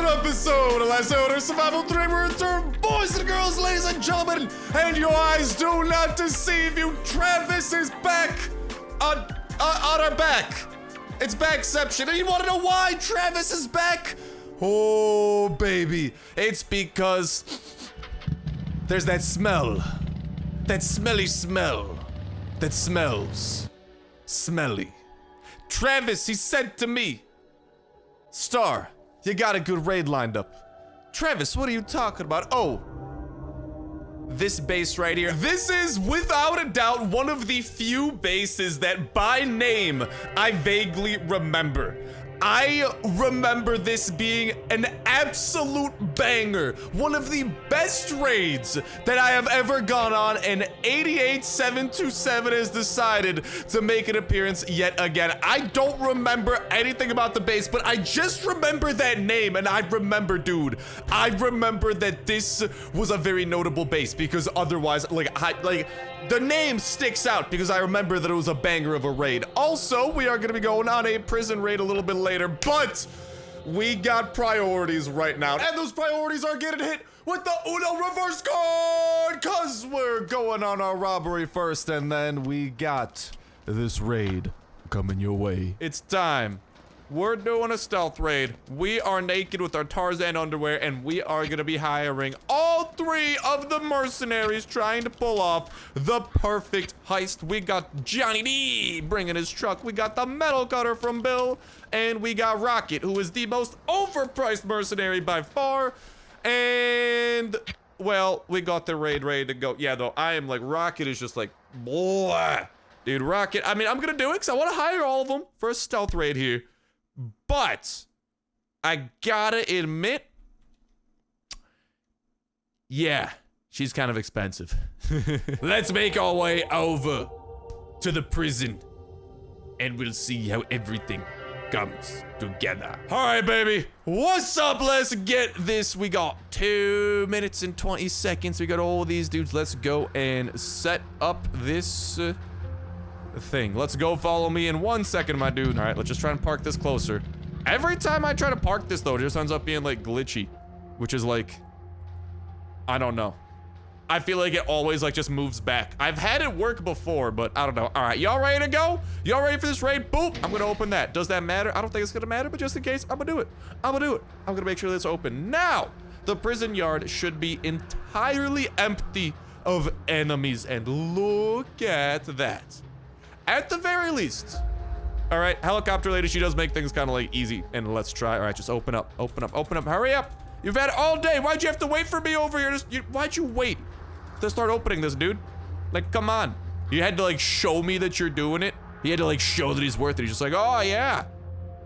episode of Last Order Survival 3. We return, boys and girls, ladies and gentlemen, and your eyes do not deceive you. Travis is back on our back. It's backception. And you want to know why Travis is back? Oh, baby. It's because there's that smell. That smelly smell that smells smelly. Travis, he said to me, Star, you got a good raid lined up. Travis, what are you talking about? Oh, this base right here. This is, without a doubt, one of the few bases that by name I vaguely remember. I remember this being an absolute banger. One of the best raids that I have ever gone on, and 88727 has decided to make an appearance yet again. I don't remember anything about the base, but I just remember that name, and I remember, dude, I remember that this was a very notable base, because otherwise, the name sticks out because I remember that it was a banger of a raid. Also, we are gonna be going on a prison raid a little bit later, but we got priorities right now. And those priorities are getting hit with the Uno reverse card, cause we're going on our robbery first, and then we got this raid coming your way. It's time. We're doing a stealth raid. We are naked with our Tarzan underwear, and we are gonna be hiring all 3 of the mercenaries trying to pull off the perfect heist. We got Johnny D bringing his truck. We got the metal cutter from Bill, and we got Rocket, who is the most overpriced mercenary by far. And, well, we got the raid ready to go. Yeah, though, I am like, Rocket is just like, boy. Dude, Rocket, I mean, I'm gonna do it because I want to hire all of them for a stealth raid here. But I gotta admit, yeah, she's kind of expensive. Let's make our way over to the prison and we'll see how everything comes together. All right, baby, what's up? Let's get this. We got 2 minutes and 20 seconds. We got all these dudes. Let's go and set up this thing. Let's go. Follow me in 1 second, my dude. All right, let's just try and park this closer. Every time I try to park this, though, it just ends up being like glitchy, which is like, I don't know. I feel like it always like just moves back. I've had it work before, but I don't know. All right, y'all ready to go? Y'all ready for this raid? Boop, I'm gonna open that. Does that matter? I don't think it's gonna matter, but just in case, I'm gonna do it. I'm gonna do it. I'm gonna make sure that's open. Now, the prison yard should be entirely empty of enemies, and look at that. At the very least. All right, helicopter lady, she does make things kind of like easy, and let's try. All right, just open up, open up, open up. Hurry up. You've had it all day. Why'd you have to wait for me over here? Why'd you wait to start opening this, dude? Like, come on. You had to like show me that you're doing it. He had to like show that he's worth it. He's just like, oh yeah.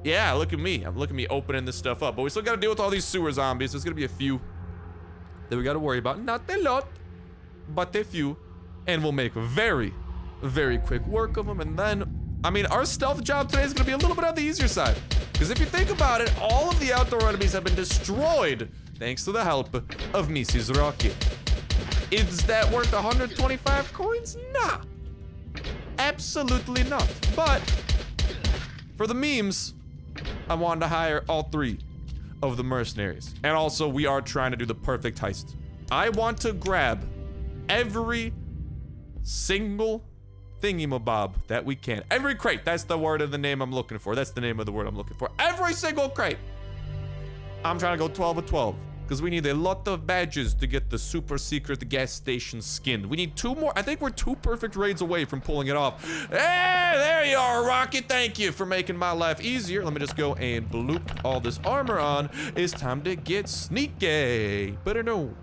Yeah, look at me. Look at me opening this stuff up. But we still gotta deal with all these sewer zombies. There's gonna be a few that we gotta worry about. Not a lot, but a few. And we'll make very, very quick work of them. And then, I mean, our stealth job today is gonna be a little bit on the easier side. Because if you think about it, all of the outdoor enemies have been destroyed thanks to the help of Mrs. Rocket. Is that worth 125 coins? Nah. Absolutely not. But for the memes, I wanted to hire all 3 of the mercenaries. And also, we are trying to do the perfect heist. I want to grab every single thingy-mabob that we can. Every crate. That's the word of the name I'm looking for. That's the name of the word I'm looking for. Every single crate. I'm trying to go 12 of 12. Because we need a lot of badges to get the super secret gas station skin. We need 2 more. I think we're 2 perfect raids away from pulling it off. Hey, there you are, Rocket. Thank you for making my life easier. Let me just go and bloop all this armor on. It's time to get sneaky. But I know.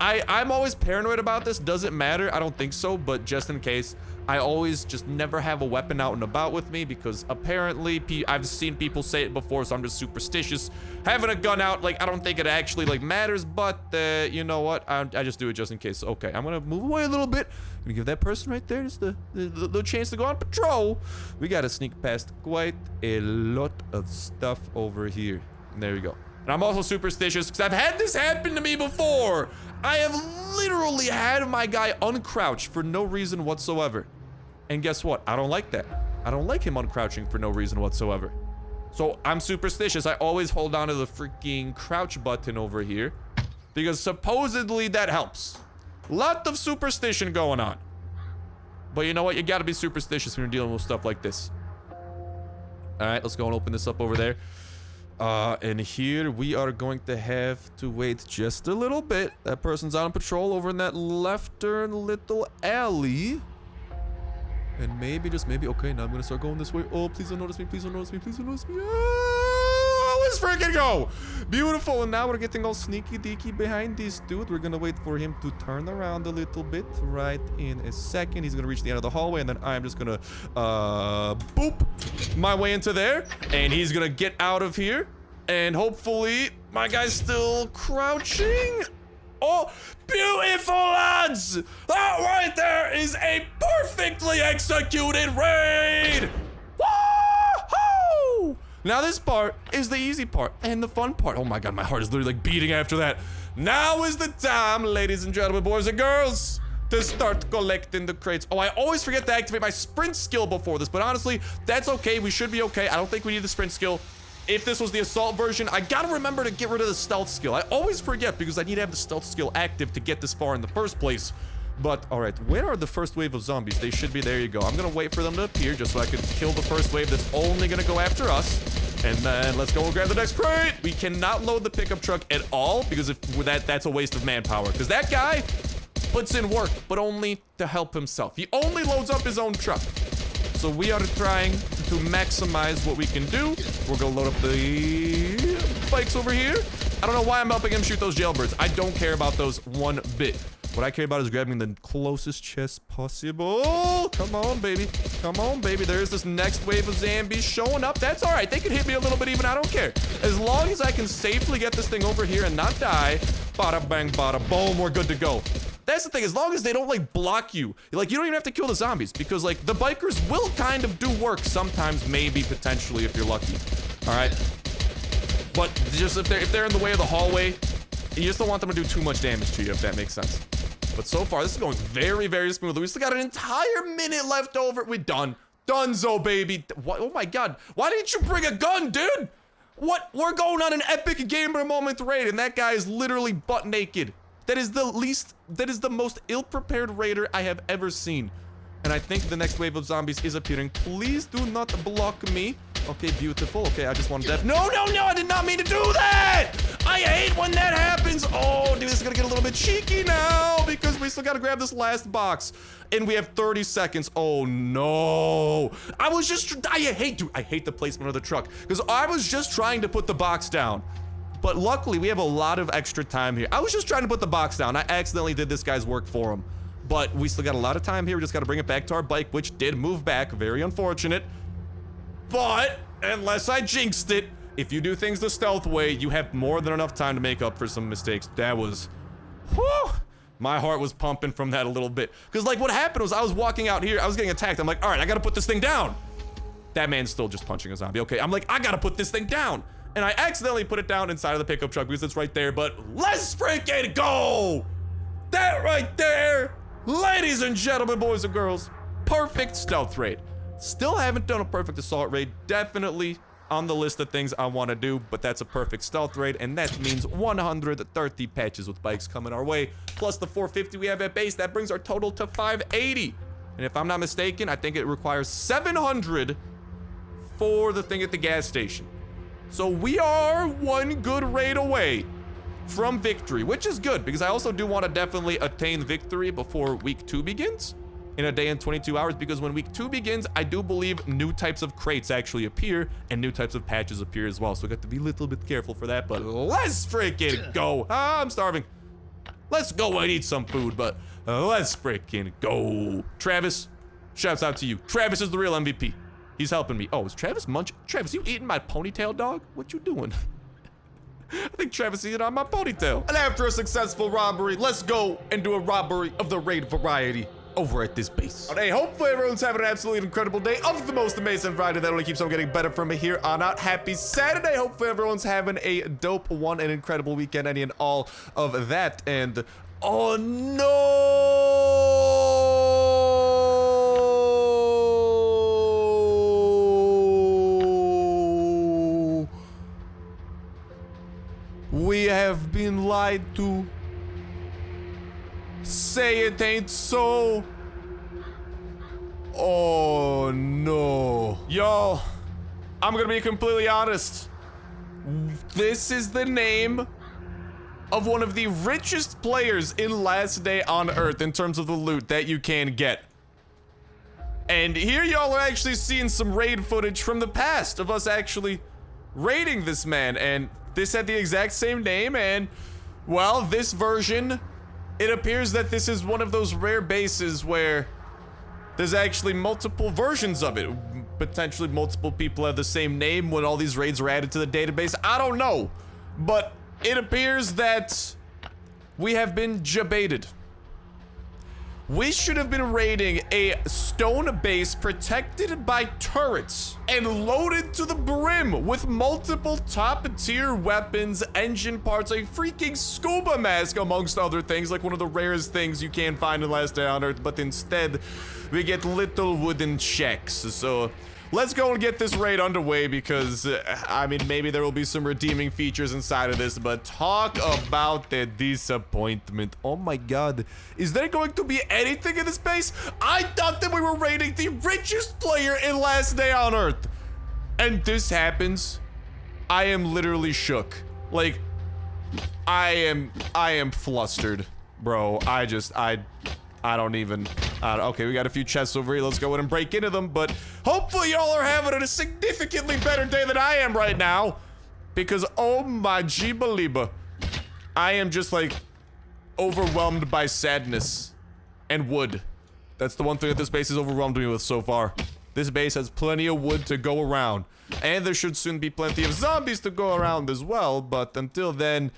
I'm always paranoid about this. Doesn't matter. I don't think so, but just in case, I always just never have a weapon out and about with me because apparently I've seen people say it before, so I'm just superstitious. Having a gun out, like, I don't think it actually like matters, but you know what? I just do it just in case. Okay, I'm gonna move away a little bit. I'm gonna give that person right there just the chance to go on patrol. We gotta sneak past quite a lot of stuff over here. And there we go. And I'm also superstitious because I've had this happen to me before. I have literally had my guy uncrouch for no reason whatsoever. And guess what? I don't like that. I don't like him uncrouching for no reason whatsoever. So I'm superstitious. I always hold on to the freaking crouch button over here because supposedly that helps. Lot of superstition going on. But you know what? You gotta be superstitious when you're dealing with stuff like this. All right, let's go and open this up over there. And here we are going to have to wait just a little bit. That person's on patrol over in that left turn little alley. And maybe, just maybe, okay, now I'm gonna start going this way. Oh, please don't notice me, please don't notice me, please don't notice me. Oh, let's freaking go. Beautiful, and now we're getting all sneaky deaky behind this dude. We're gonna wait for him to turn around a little bit right in a second. He's gonna reach the end of the hallway, and then I'm just gonna, boop my way into there. And he's gonna get out of here. And hopefully, my guy's still crouching. Oh, beautiful, lads! That right there is a perfectly executed raid! Woohoo! Now this part is the easy part and the fun part. Oh my god, my heart is literally like beating after that. Now is the time, ladies and gentlemen, boys and girls, to start collecting the crates. Oh, I always forget to activate my sprint skill before this, but honestly, that's okay. We should be okay. I don't think we need the sprint skill. If this was the assault version, I gotta remember to get rid of the stealth skill. I always forget because I need to have the stealth skill active to get this far in the first place. But, all right, where are the first wave of zombies? They should be, there you go. I'm gonna wait for them to appear just so I can kill the first wave that's only gonna go after us. And then let's go and grab the next crate. We cannot load the pickup truck at all because if that's a waste of manpower. Because that guy puts in work, but only to help himself. He only loads up his own truck. So we are trying to maximize what we can do. We're gonna load up the bikes over here. I don't know why I'm helping him shoot those jailbirds. I don't care about those one bit. What I care about is grabbing the closest chest possible. Come on, baby. Come on, baby. There's this next wave of zombies showing up. That's all right. They can hit me a little bit even. I don't care. As long as I can safely get this thing over here and not die. Bada bang, bada boom. We're good to go. That's the thing, as long as they don't, like, block you. Like, you don't even have to kill the zombies because, like, the bikers will kind of do work sometimes, maybe, potentially, if you're lucky. All right? But just if they're in the way of the hallway, you just don't want them to do too much damage to you, if that makes sense. But so far, this is going very, very smoothly. We still got an entire minute left over. We're done. Donezo, baby. What? Oh, my God. Why didn't you bring a gun, dude? What? We're going on an epic gamer moment raid, and that guy is literally butt naked. That is the most ill-prepared raider I have ever seen. And I think the next wave of zombies is appearing. Please do not block me. Okay, beautiful. Okay, I just want to No, no, no, I did not mean to do that! I hate when that happens. Oh, dude, this is gonna get a little bit cheeky now because we still gotta grab this last box. And we have 30 seconds. Oh, no. I hate the placement of the truck because I was just trying to put the box down. But luckily, we have a lot of extra time here. I was just trying to put the box down. I accidentally did this guy's work for him. But we still got a lot of time here. We just got to bring it back to our bike, which did move back. Very unfortunate. But, unless I jinxed it, if you do things the stealth way, you have more than enough time to make up for some mistakes. That was... Whew! My heart was pumping from that a little bit. Because, like, what happened was I was walking out here. I was getting attacked. I'm like, all right, I got to put this thing down. That man's still just punching a zombie. Okay, I'm like, I got to put this thing down. And I accidentally put it down inside of the pickup truck because it's right there, but let's freaking go! That right there, ladies and gentlemen, boys and girls, perfect stealth raid. Still haven't done a perfect assault raid, definitely on the list of things I want to do, but that's a perfect stealth raid, and that means 130 patches with bikes coming our way, plus the 450 we have at base. That brings our total to 580. And if I'm not mistaken, I think it requires 700 for the thing at the gas station. So we are one good raid away from victory, which is good because I also do want to definitely attain victory before week 2 begins in a day and 22 hours, because when week 2 begins, I do believe new types of crates actually appear and new types of patches appear as well. So we got to be a little bit careful for that, but let's freaking go. Ah, I'm starving. Let's go and eat some food, but let's freaking go. Travis, shouts out to you. Travis is the real MVP. He's helping me. Oh, is Travis munching? Travis, you eating my ponytail, dog? What you doing? I think Travis is eating on my ponytail. And after a successful robbery, let's go and do a robbery of the raid variety over at this base. Hey, hopefully everyone's having an absolutely incredible day of the most amazing Friday that only keeps on getting better from here on out. Happy Saturday. Hopefully everyone's having a dope one, an incredible weekend, any and all of that. And oh no! have been lied to. Say it ain't so. Oh no. Yo, I'm gonna be completely honest. This is the name of one of the richest players in Last Day on Earth in terms of the loot that you can get. And here y'all are actually seeing some raid footage from the past of us actually raiding this man, and this had the exact same name, and well, this version, it appears that this is one of those rare bases where there's actually multiple versions of it. Potentially multiple people have the same name when all these raids are added to the database. I don't know, but it appears that we have been jebaited. We should have been raiding a stone base protected by turrets and loaded to the brim with multiple top-tier weapons, engine parts, a freaking scuba mask, amongst other things, like one of the rarest things you can find in Last Day on Earth, but instead, we get little wooden shacks. So let's go and get this raid underway because, I mean, maybe there will be some redeeming features inside of this, but talk about the disappointment. Oh my god. Is there going to be anything in this base? I thought that we were raiding the richest player in Last Day on Earth. And this happens. I am literally shook. Like, I am flustered, bro. Okay, we got a few chests over here. Let's go in and break into them, but hopefully y'all are having a significantly better day than I am right now, because oh my jeebaliba, I am just like overwhelmed by sadness and wood. That's the one thing that this base has overwhelmed me with so far. This base has plenty of wood to go around, and there should soon be plenty of zombies to go around as well, but until then,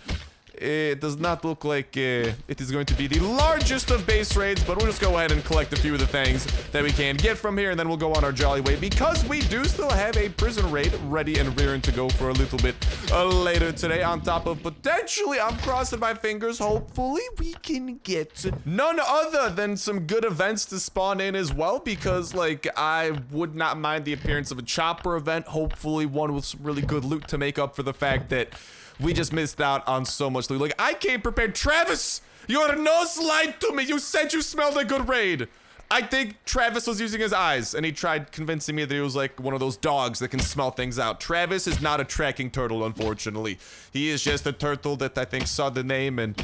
it does not look like it is going to be the largest of base raids, but we'll just go ahead and collect a few of the things that we can get from here, and then we'll go on our jolly way, because we do still have a prison raid ready and rearing to go for a little bit later today, on top of potentially, I'm crossing my fingers, hopefully we can get none other than some good events to spawn in as well, because like I would not mind the appearance of a chopper event, hopefully one with some really good loot to make up for the fact that we just missed out on so much loot. Like, I came prepared. Travis, your nose lied to me. You said you smelled a good raid. I think Travis was using his eyes, and he tried convincing me that he was like one of those dogs that can smell things out. Travis is not a tracking turtle, unfortunately. He is just a turtle that I think saw the name and...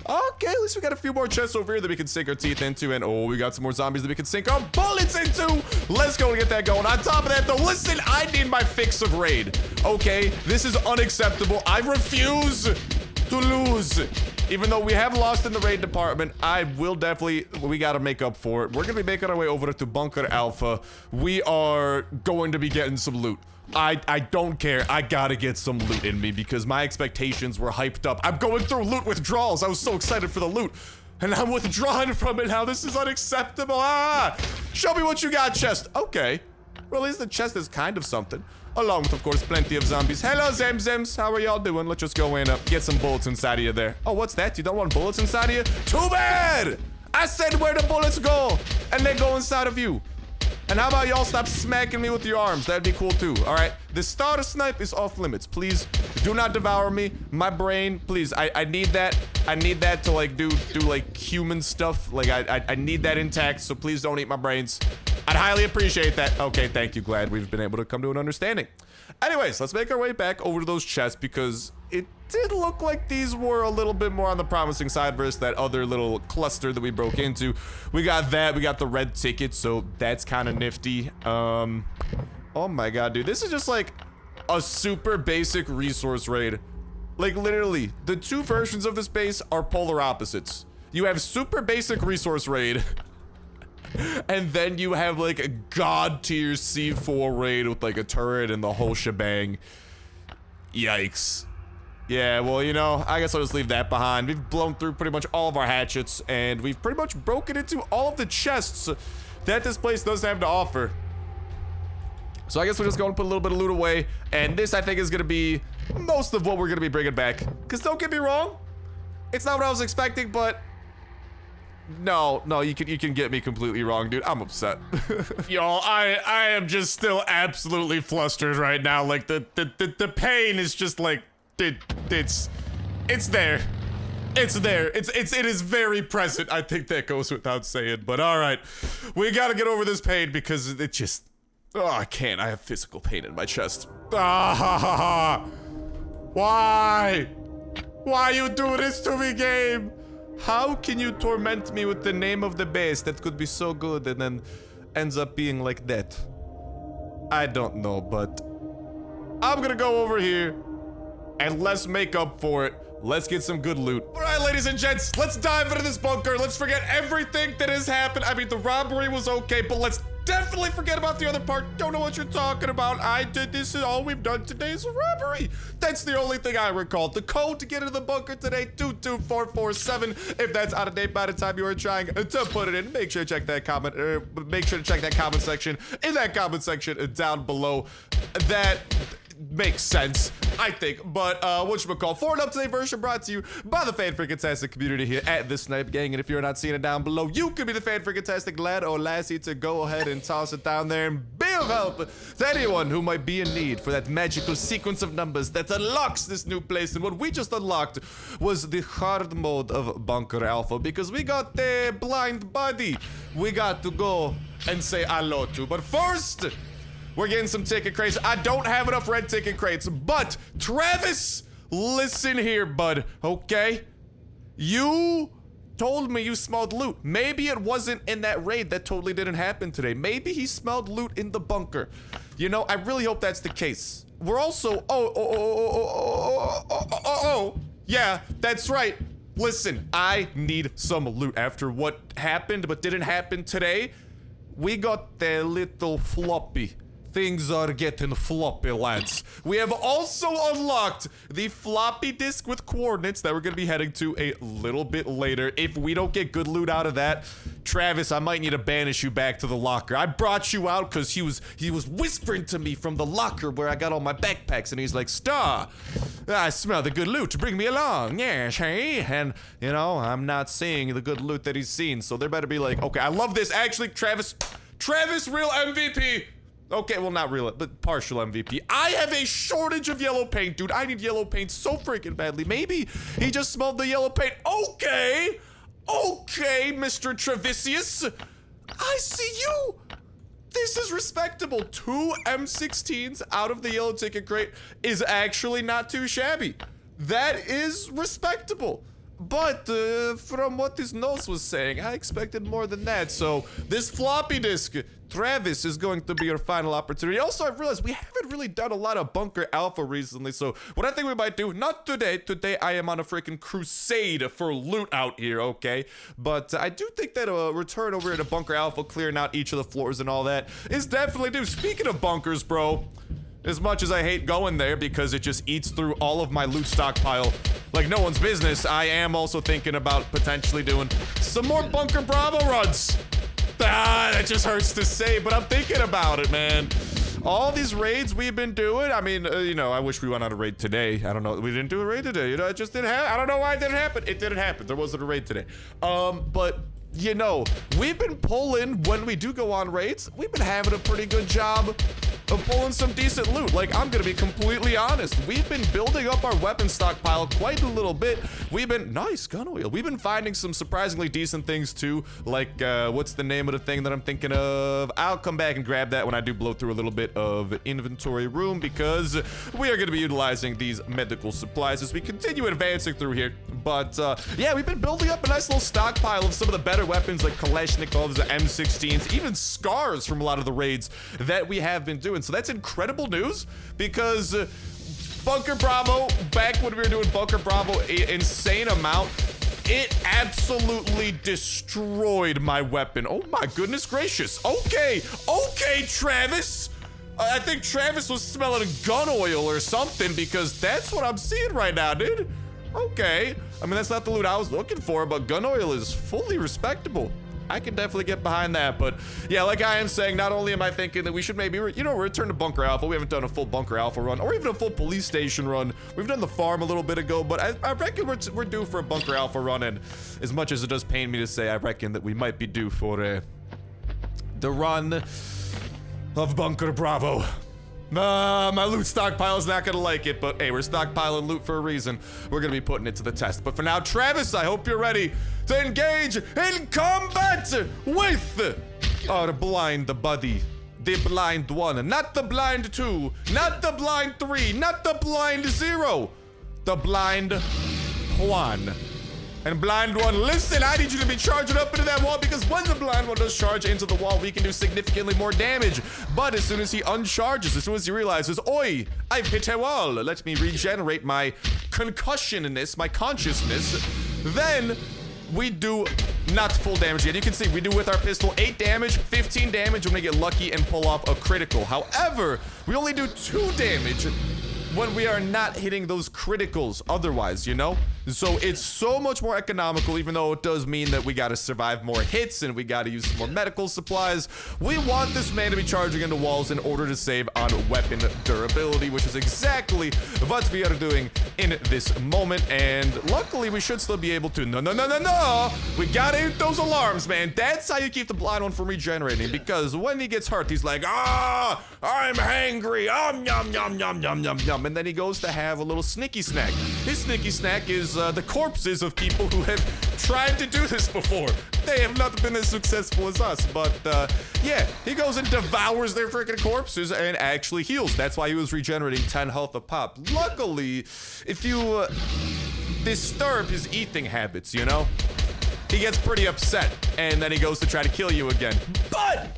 Okay, at least we got a few more chests over here that we can sink our teeth into, and oh, we got some more zombies that we can sink our bullets into. Let's go and get that going. On top of that, though, listen, I need my fix of raid. Okay, this is unacceptable. I refuse to lose. Even though we have lost in the raid department, I will definitely, we gotta make up for it. We're gonna be making our way over to Bunker Alpha. We are going to be getting some loot. I don't care. I gotta get some loot in me because my expectations were hyped up. I'm going through loot withdrawals. I was so excited for the loot. And I'm withdrawing from it now. This is unacceptable. Ah! Show me what you got, chest. Okay. Well, at least the chest is kind of something. Along with, of course, plenty of zombies. Hello, Zemzems. How are y'all doing? Let's just go in get some bullets inside of you there. Oh, what's that? You don't want bullets inside of you? Too bad! I said where the bullets go, and they go inside of you. And how about y'all stop smacking me with your arms? That'd be cool too, all right? The Starsnipe is off limits. Please do not devour me. My brain, please, I need that. I need that to like do like human stuff. Like I need that intact, so please don't eat my brains. I'd highly appreciate that. Okay, thank you. Glad we've been able to come to an understanding. Anyways, let's make our way back over to those chests because it did look like these were a little bit more on the promising side versus that other little cluster that we broke into. We got that, we got the red ticket, so that's kind of nifty. Oh my god, dude, this is just like a super basic resource raid. Like literally, the two versions of this base are polar opposites. You have super basic resource raid, and then you have like a god tier C4 raid with like a turret and the whole shebang. Yikes. Yeah, well, you know, I guess I'll just leave that behind. We've blown through pretty much all of our hatchets, and we've pretty much broken into all of the chests that this place does have to offer. So I guess we're just going to put a little bit of loot away, and this, I think, is going to be most of what we're going to be bringing back. Because don't get me wrong, it's not what I was expecting, but... No, you can get me completely wrong, dude. I'm upset. Y'all, I am just still absolutely flustered right now. Like, the pain is just like... It's there. It's there. It is very present. I think that goes without saying, but all right. We gotta get over this pain because it just, oh, I can't. I have physical pain in my chest. Ah, why? Why you do this to me, game? How can you torment me with the name of the base that could be so good and then ends up being like that? I don't know, but I'm gonna go over here and let's make up for it. Let's get some good loot. All right, ladies and gents, let's dive into this bunker. Let's forget everything that has happened. I mean, the robbery was okay, but let's definitely forget about the other part. Don't know what you're talking about. This is all we've done today is a robbery. That's the only thing I recall. The code to get into the bunker today, 22447. If that's out of date by the time you are trying to put it in, make sure to check that comment. Make sure to check that comment section. In that comment section down below. That makes sense, I think, but whatchamacall, for an up-to-date version brought to you by the fan-freaking-tastic community here at the Snipe Gang, and if you're not seeing it down below, you could be the fan-freaking-tastic lad or lassie to go ahead and toss it down there and be of help to anyone who might be in need for that magical sequence of numbers that unlocks this new place. And what we just unlocked was the hard mode of Bunker Alpha, because we got the blind buddy we got to go and say hello to. But first, we're getting some ticket crates. I don't have enough red ticket crates, but Travis, listen here, bud, okay? You told me you smelled loot. Maybe it wasn't in that raid. That totally didn't happen today. Maybe he smelled loot in the bunker. You know, I really hope that's the case. We're also, yeah, that's right. Listen, I need some loot after what happened but didn't happen today. We got the little floppy. Things are getting floppy, lads. We have also unlocked the floppy disk with coordinates that we're gonna be heading to a little bit later. If we don't get good loot out of that, Travis, I might need to banish you back to the locker. I brought you out because he was whispering to me from the locker where I got all my backpacks, and he's like, Star, I smell the good loot. Bring me along. Yes, hey? And, you know, I'm not seeing the good loot that he's seen, so there better be like, okay, I love this. Actually, Travis, real MVP. Okay, well, not real, but partial MVP. I have a shortage of yellow paint, dude. I need yellow paint so freaking badly. Maybe he just smelled the yellow paint. Okay, Mr. Travisius. I see you. This is respectable. 2 M16s out of the yellow ticket crate is actually not too shabby. That is respectable. But from what this nose was saying, I expected more than that. So this floppy disk, Travis, is going to be your final opportunity. Also, I realized we haven't really done a lot of Bunker Alpha recently. So what I think we might do, not today. Today I am on a freaking crusade for loot out here, okay? But I do think that a return over to Bunker Alpha, clearing out each of the floors and all that, is definitely due. Speaking of bunkers, bro, as much as I hate going there because it just eats through all of my loot stockpile like no one's business, I am also thinking about potentially doing some more Bunker Bravo runs. That just hurts to say, but I'm thinking about it, man. All these raids we've been doing, I mean, you know, I wish we went on a raid today. I don't know, we didn't do a raid today, you know, it just didn't happen. I don't know why it didn't happen. It didn't happen. There wasn't a raid today. But you know, we've been pulling, when we do go on raids, we've been having a pretty good job of pulling some decent loot. Like, I'm gonna be completely honest. We've been building up our weapon stockpile quite a little bit. We've been, nice gun oil. We've been finding some surprisingly decent things too. Like, what's the name of the thing that I'm thinking of? I'll come back and grab that when I do blow through a little bit of inventory room, because we are gonna be utilizing these medical supplies as we continue advancing through here. But, yeah, we've been building up a nice little stockpile of some of the better weapons like Kalashnikovs, M16s, even scars from a lot of the raids that we have been doing. So that's incredible news, because Bunker Bravo, back when we were doing Bunker Bravo, an insane amount, it absolutely destroyed my weapon. Oh my goodness gracious. Okay, Travis. I think Travis was smelling gun oil or something, because that's what I'm seeing right now, dude. Okay, I mean, that's not the loot I was looking for, but gun oil is fully respectable. I can definitely get behind that. But yeah, like I am saying, not only am I thinking that we should maybe, you know, return to Bunker Alpha. We haven't done a full Bunker Alpha run, or even a full police station run. We've done the farm a little bit ago, but I reckon we're due for a Bunker Alpha run. And as much as it does pain me to say, I reckon that we might be due for the run of Bunker Bravo. My loot stockpile is not gonna like it, but hey, we're stockpiling loot for a reason. We're gonna be putting it to the test. But for now, Travis, I hope you're ready to engage in combat with the blind buddy. The blind one, not the blind two, not the blind three, not the blind zero, the blind Juan. And blind one, listen, I need you to be charging up into that wall because when the blind one does charge into the wall, we can do significantly more damage. But as soon as he uncharges, as soon as he realizes, oi, I've hit a wall, let me regenerate my concussionness, my consciousness, then we do not full damage yet. You can see we do with our pistol 8 damage, 15 damage when we get lucky and pull off a critical. However, we only do 2 damage when we are not hitting those criticals otherwise, you know? So it's so much more economical, even though it does mean that we gotta survive more hits and we gotta use some more medical supplies. We want this man to be charging into walls in order to save on weapon durability, which is exactly what we are doing in this moment. And luckily, we should still be able to, no. We gotta hit those alarms, man. That's how you keep the blind one from regenerating, because when he gets hurt, he's like, I'm hangry, yum, yum. And then he goes to have a little sneaky snack. His sneaky snack is the corpses of people who have tried to do this before. They have not been as successful as us, but yeah, he goes and devours their freaking corpses and actually heals. That's why he was regenerating 10 health a pop. Luckily, if you disturb his eating habits, you know, he gets pretty upset and then he goes to try to kill you again. But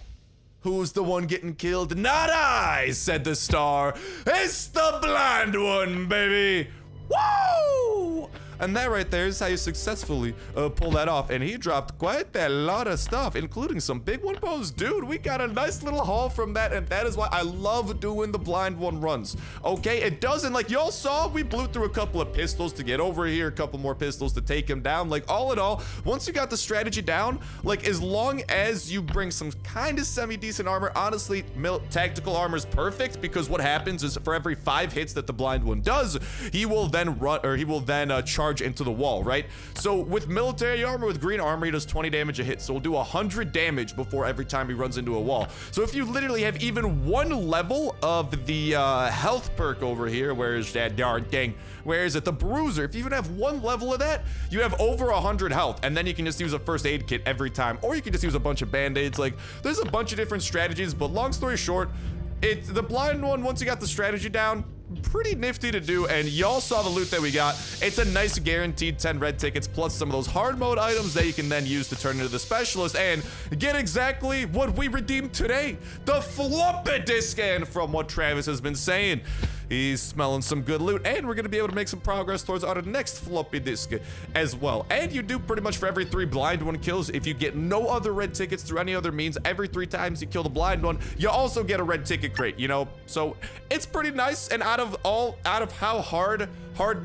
who's the one getting killed? Not I, said the star. It's the blind one, baby. Woo! And that right there is how you successfully pull that off. And he dropped quite a lot of stuff, including some big one bows. Dude, we got a nice little haul from that, and that is why I love doing the blind one runs. Okay, it doesn't, like y'all saw, we blew through a couple of pistols to get over here, a couple more pistols to take him down. Like, all in all, once you got the strategy down, like, as long as you bring some kind of semi-decent armor, honestly, tactical armor is perfect, because what happens is for every 5 hits that the blind one does, he will then charge into the wall, right? So with military armor, with green armor, he does 20 damage a hit. So we'll do 100 damage before every time he runs into a wall. So if you literally have even 1 level of the health perk over here, where is that darn thing? Where is it? The bruiser. If you even have 1 level of that, you have over 100 health, and then you can just use a first aid kit every time, or you can just use a bunch of band-aids. Like, there's a bunch of different strategies, but long story short, it's the blind one, once you got the strategy down, pretty nifty to do. And y'all saw the loot that we got. It's a nice guaranteed 10 red tickets plus some of those hard mode items that you can then use to turn into the specialist and get exactly what we redeemed today, the floppy disk. And from what Travis has been saying, he's smelling some good loot, and we're gonna be able to make some progress towards our next floppy disk as well. And you do pretty much for every 3 blind one kills. If you get no other red tickets through any other means, every 3 times you kill the blind one, you also get a red ticket crate, you know? So it's pretty nice, and out of how hard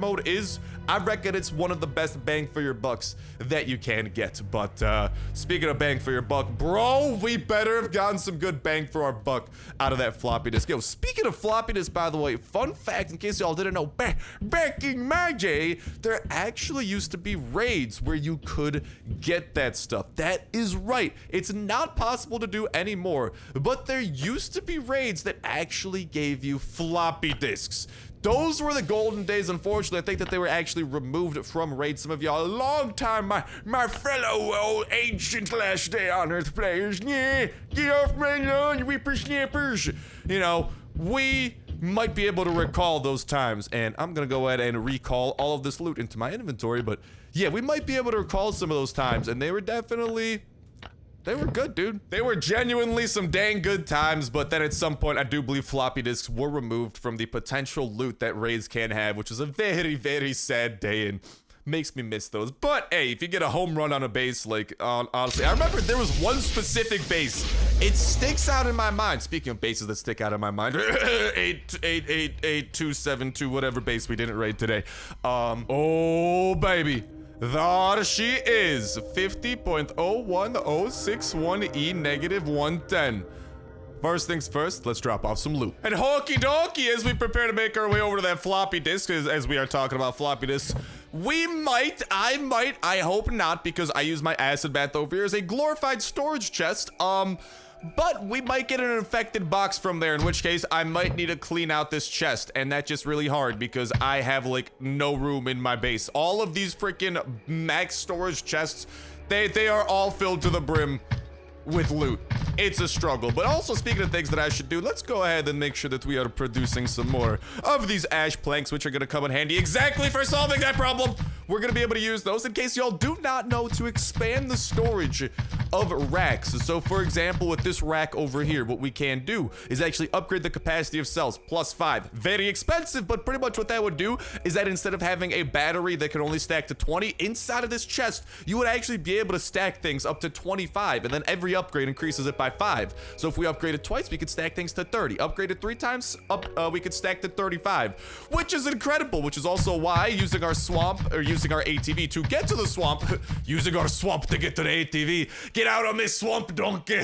mode is, I reckon it's one of the best bang for your bucks that you can get. But speaking of bang for your buck, bro, we better have gotten some good bang for our buck out of that floppy disk. Yo, speaking of floppy disk, by the way, fun fact in case y'all didn't know, back in my day, there actually used to be raids where you could get that stuff. That is right. It's not possible to do anymore, but there used to be raids that actually gave you floppy disks. Those were the golden days. Unfortunately, I think that they were actually removed from raids. Some of y'all, a long time, my fellow ancient last day on Earth players. Yeah, get off my lawn, you whippersnappers. You know, we might be able to recall those times, and I'm gonna go ahead and recall all of this loot into my inventory. But yeah, we might be able to recall some of those times, and they were definitely... they were good, dude. They were genuinely some dang good times, but then at some point, I do believe floppy disks were removed from the potential loot that raids can have, which is a very, very sad day, and makes me miss those. But hey, if you get a home run on a base, like, honestly, I remember there was one specific base. It sticks out in my mind. Speaking of bases that stick out in my mind, 8888272, whatever base we didn't raid today. Oh, baby. There she is, 50.01061E -110. First things first, let's drop off some loot. And hokey dokey, as we prepare to make our way over to that floppy disk, as we are talking about floppy disks, I hope not, because I use my acid bath over here as a glorified storage chest. but we might get an infected box from there, in which case I might need to clean out this chest, and that's just really hard because I have like no room in my base. All of these freaking max storage chests, they are all filled to the brim with loot. It's a struggle. But also, speaking of things that I should do, let's go ahead and make sure that we are producing some more of these ash planks, which are gonna come in handy exactly for solving that problem. We're gonna be able to use those in case y'all do not know to expand the storage of racks. So for example, with this rack over here, what we can do is actually upgrade the capacity of cells +5. Very expensive, but pretty much what that would do is that instead of having a battery that can only stack to 20 inside of this chest, you would actually be able to stack things up to 25, and then every upgrade increases it by 5. So if we upgrade it twice, we could stack things to 30. Upgraded 3 times, we could stack to 35, which is incredible, which is also why using our swamp, or using our ATV to get to the swamp, using our swamp to get to the ATV, get out of my swamp, donkey.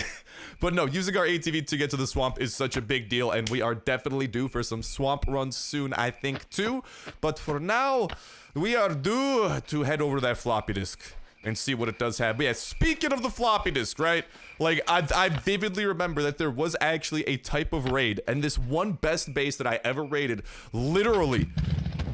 But no, using our ATV to get to the swamp is such a big deal, and we are definitely due for some swamp runs soon, I think, too. But for now, we are due to head over to that floppy disk and see what it does have. But yeah, speaking of the floppy disk, right? Like, I vividly remember that there was actually a type of raid, and this one best base that I ever raided literally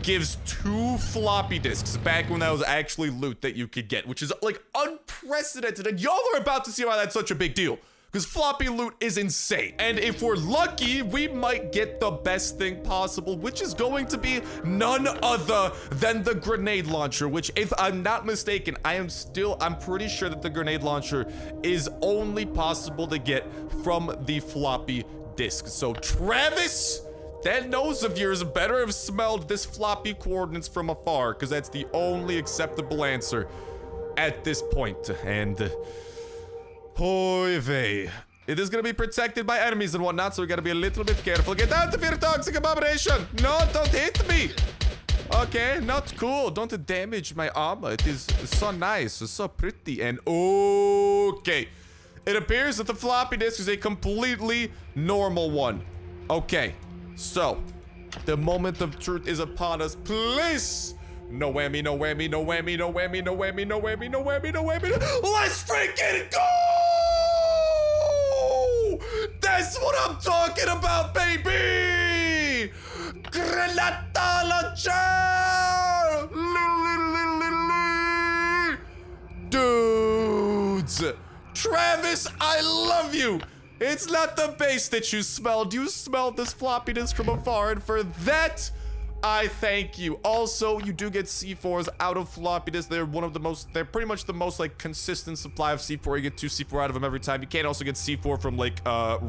gives 2 floppy disks back when that was actually loot that you could get, which is like unprecedented, and y'all are about to see why that's such a big deal. Because floppy loot is insane. And if we're lucky, we might get the best thing possible, which is going to be none other than the grenade launcher, which, if I'm not mistaken, I'm pretty sure that the grenade launcher is only possible to get from the floppy disk. So Travis, that nose of yours better have smelled this floppy coordinates from afar, because that's the only acceptable answer at this point. And oy vey. It is gonna be protected by enemies and whatnot, so we gotta be a little bit careful. Get out of here, toxic abomination! No, don't hit me! Okay, not cool. Don't damage my armor. It is so nice, so pretty, and okay. It appears that the floppy disk is a completely normal one. Okay, so the moment of truth is upon us. Please! No whammy, no whammy, no whammy, no whammy, no whammy, no whammy, no whammy, no whammy. Let's freaking go! That's what I'm talking about, baby! Grenade launcher! Dudes! Travis, I love you! It's not the base that you smelled. You smelled this floppy disk from afar, and for that, I thank you. Also, you do get C4s out of floppy disks. They're pretty much the most like consistent supply of C4. You get 2 C4 out of them every time. You can also get C4 from like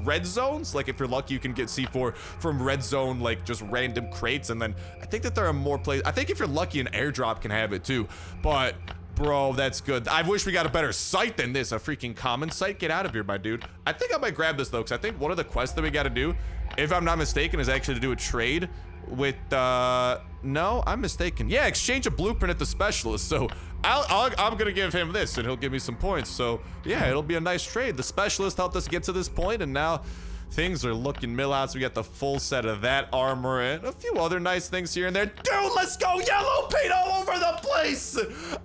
red zones. Like if you're lucky, you can get C4 from red zone, like just random crates. And then I think that there are more places. I think if you're lucky, an airdrop can have it too. But bro, that's good. I wish we got a better site than this. A freaking common site. Get out of here, my dude. I think I might grab this though, because I think one of the quests that we got to do, if I'm not mistaken, is actually to do a trade with no, I'm mistaken. Yeah, exchange a blueprint at the specialist. So I'm gonna give him this and he'll give me some points. So yeah, it'll be a nice trade. The specialist helped us get to this point, and now things are looking mill out. So we got the full set of that armor and a few other nice things here and there. Dude, let's go! Yellow paint all over the place!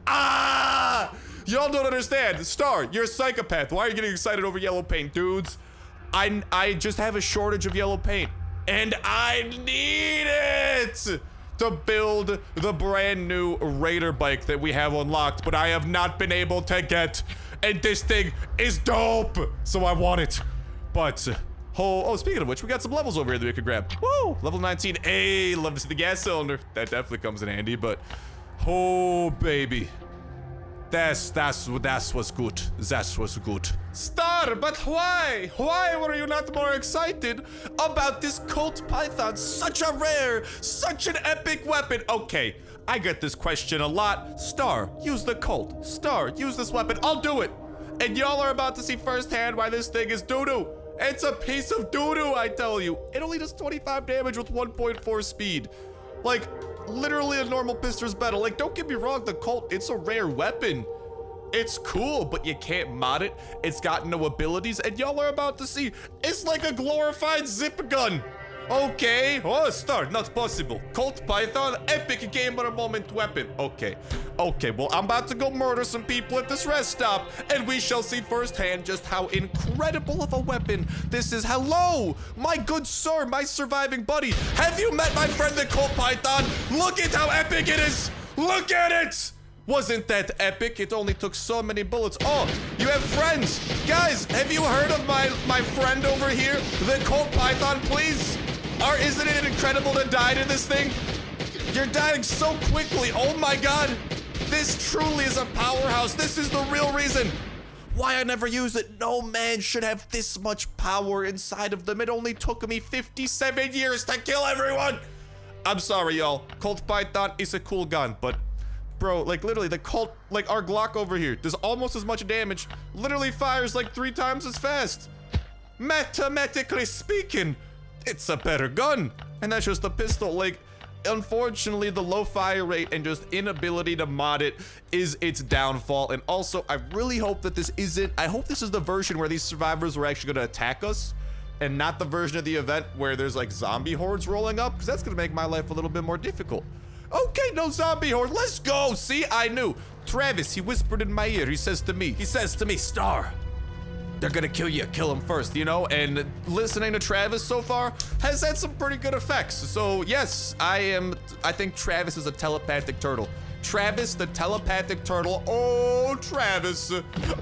Ah! Y'all don't understand. Star, you're a psychopath. Why are you getting excited over yellow paint, dudes? I just have a shortage of yellow paint, and I need it to build the brand new Raider bike that we have unlocked, but I have not been able to get. And this thing is dope, so I want it. But oh, speaking of which, we got some levels over here that we could grab. Woo! Level 19. Hey, love to see the gas cylinder. That definitely comes in handy. But oh baby, that's what's good. That's what's good. Star, but why? Why were you not more excited about this Colt Python? Such a rare, such an epic weapon. Okay, I get this question a lot. Star, use the Colt. Star, use this weapon. I'll do it. And y'all are about to see firsthand why this thing is doo-doo. It's a piece of doo-doo, I tell you. It only does 25 damage with 1.4 speed. Like, literally a normal pistol's battle. Like, don't get me wrong, the Colt, it's a rare weapon. It's cool, but you can't mod it. It's got no abilities, and y'all are about to see, it's like a glorified zip gun. Okay. Oh, start. Not possible. Colt Python, epic gamer moment weapon. Okay. Okay, well, I'm about to go murder some people at this rest stop, and we shall see firsthand just how incredible of a weapon this is. Hello, my good sir, my surviving buddy. Have you met my friend the Colt Python? Look at how epic it is. Look at it. Wasn't that epic? It only took so many bullets. Oh, you have friends. Guys, have you heard of my friend over here? The Colt Python, please? Or isn't it incredible to die to this thing? You're dying so quickly. Oh my God. This truly is a powerhouse. This is the real reason why I never use it. No man should have this much power inside of them. It only took me 57 years to kill everyone. I'm sorry, y'all. Colt Python is a cool gun, but bro, like literally the Colt, like our Glock over here does almost as much damage, literally fires like 3 times as fast. Mathematically speaking, it's a better gun. And that's just a pistol. Like, unfortunately, the low fire rate and just inability to mod it is its downfall. And also, I really hope that this isn't, I hope this is the version where these survivors were actually going to attack us and not the version of the event where there's like zombie hordes rolling up, because that's going to make my life a little bit more difficult. Okay, no zombie horde. Let's go. See, I knew. Travis, he whispered in my ear. He says to me, Star, they're gonna kill you. Kill them first, you know? And listening to Travis so far has had some pretty good effects. So yes, I think Travis is a telepathic turtle. Travis, the telepathic turtle. Oh, Travis.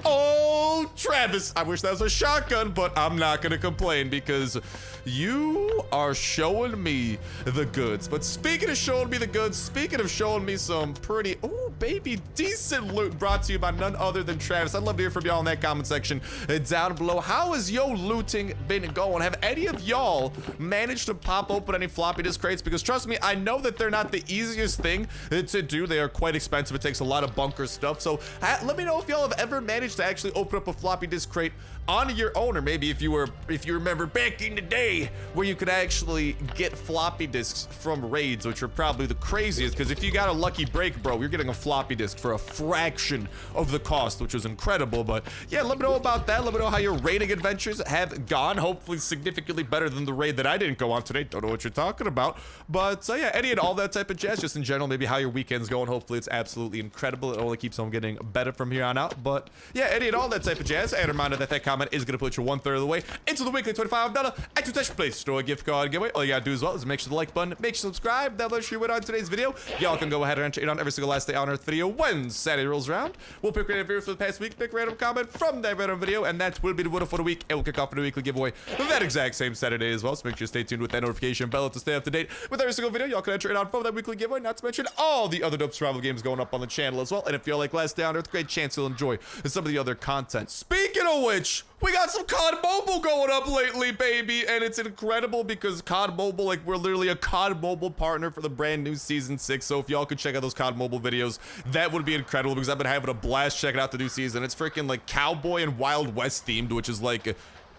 Oh, Travis. I wish that was a shotgun, but I'm not gonna complain because you are showing me the goods. But speaking of showing me the goods, speaking of showing me some pretty, oh, baby, decent loot brought to you by none other than Travis. I'd love to hear from y'all in that comment section down below. How has yo looting been going? Have any of y'all managed to pop open any floppy disk crates? Because trust me, I know that they're not the easiest thing to do. They are quite expensive. It takes a lot of bunker stuff. So let me know if y'all have ever managed to actually open up a floppy disk crate on your own, or maybe if you remember back in the day where you could actually get floppy disks from raids, which are probably the craziest, because if you got a lucky break, bro, you're getting a floppy disk for a fraction of the cost, which was incredible. But yeah, let me know about that. Let me know how your raiding adventures have gone. Hopefully significantly better than the raid that I didn't go on today. Don't know what you're talking about. But yeah, any and all that type of jazz, just in general, maybe how your weekend's going. Hopefully it's absolutely incredible. It only keeps on getting better from here on out. But yeah, any and all that type of jazz. And a reminder that that comment is going to put you 1/3 of the way into the weekly $25 Active Touch Play Store gift card giveaway. All you gotta do as well is make sure the like button, make sure you subscribe. That lets you win on today's video. Y'all can go ahead and enter in on every single last day on Earth video when Saturday rolls around. We'll pick random viewers for the past week, pick random comment from that random video, and that will be the winner for the week. And we'll kick off a new weekly giveaway that exact same Saturday as well. So make sure you stay tuned with that notification bell to stay up to date with every single video. Y'all can enter in on for that weekly giveaway, not to mention all the other dope survival games going up on the channel as well. And if you like Last Day on Earth, great chance you'll enjoy some of the other content. Speaking of which, we got some COD Mobile going up lately, baby, and it's incredible because COD Mobile, like, we're literally a COD Mobile partner for the brand new Season 6, so if y'all could check out those COD Mobile videos, that would be incredible because I've been having a blast checking out the new season. It's freaking, like, cowboy and Wild West themed, which is, like,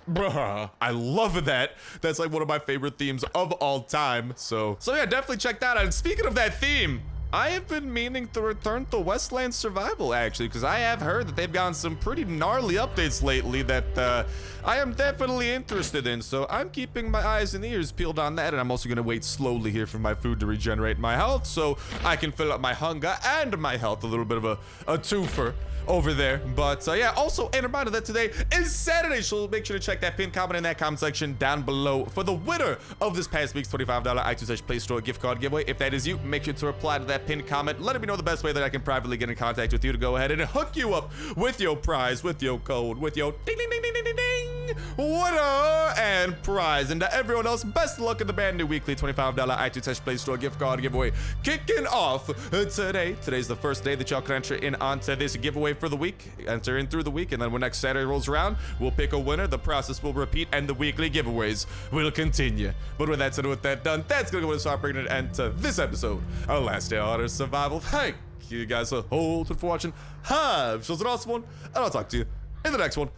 bruh, I love that. That's, like, one of my favorite themes of all time, so yeah, definitely check that out. And speaking of that theme, I have been meaning to return to Westland Survival, actually, because I have heard that they've gotten some pretty gnarly updates lately that I am definitely interested in. So I'm keeping my eyes and ears peeled on that, and I'm also going to wait slowly here for my food to regenerate my health so I can fill up my hunger and my health. A little bit of a twofer over there. But yeah, also a reminder that today is Saturday, so make sure to check that pinned comment in that comment section down below for the winner of this past week's $25 iTunes Play Store gift card giveaway. If that is you, make sure to reply to that pinned comment. Let me know the best way that I can privately get in contact with you to go ahead and hook you up with your prize, with your code, with your ding ding ding ding ding ding ding winner and prize. And to everyone else, best of luck in the brand new weekly $25 iTunes Play Store gift card giveaway kicking off today. Today's the first day that y'all can enter in onto this giveaway for the week. Enter in through the week, and then when next Saturday rolls around, we'll pick a winner. The process will repeat, and the weekly giveaways will continue. But with that said, with that done, that's gonna go to start bringing an end to this episode of Last Day on Earth Survival. Thank you guys a whole ton for watching. Have yourselves an awesome one, and I'll talk to you in the next one.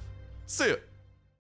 See ya.